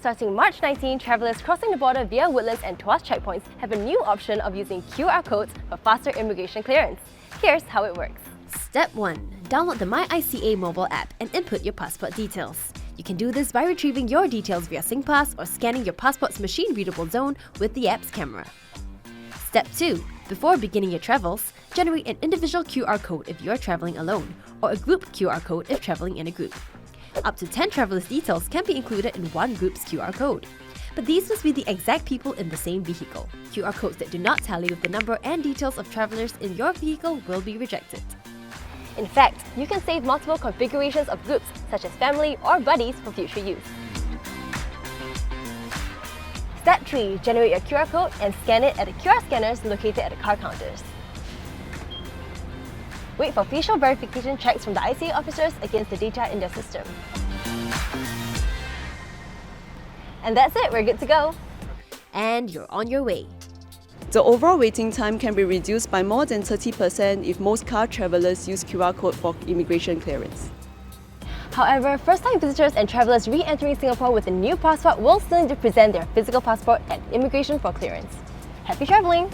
starting March 19, travelers crossing the border via Woodlands and Tuas checkpoints have a new option of using QR codes for faster immigration clearance. Here's how it works. Step 1. Download the MyICA mobile app and input your passport details. You can do this by retrieving your details via SingPass or scanning your passport's machine-readable zone with the app's camera. Step 2. Before beginning your travels, generate an individual QR code if you are traveling alone, or a group QR code if traveling in a group. Up to 10 travelers' details can be included in one group's QR code. But these must be the exact people in the same vehicle. QR codes that do not tally with the number and details of travelers in your vehicle will be rejected. In fact, you can save multiple configurations of groups, such as family or buddies, for future use. Step 3. Generate your QR code and scan it at the QR scanners located at the car counters. Wait for facial verification checks from the ICA officers against the data in their system. And that's it, we're good to go! And you're on your way. The overall waiting time can be reduced by more than 30% if most car travelers use QR code for immigration clearance. However, first-time visitors and travelers re-entering Singapore with a new passport will still need to present their physical passport at immigration for clearance. Happy travelling!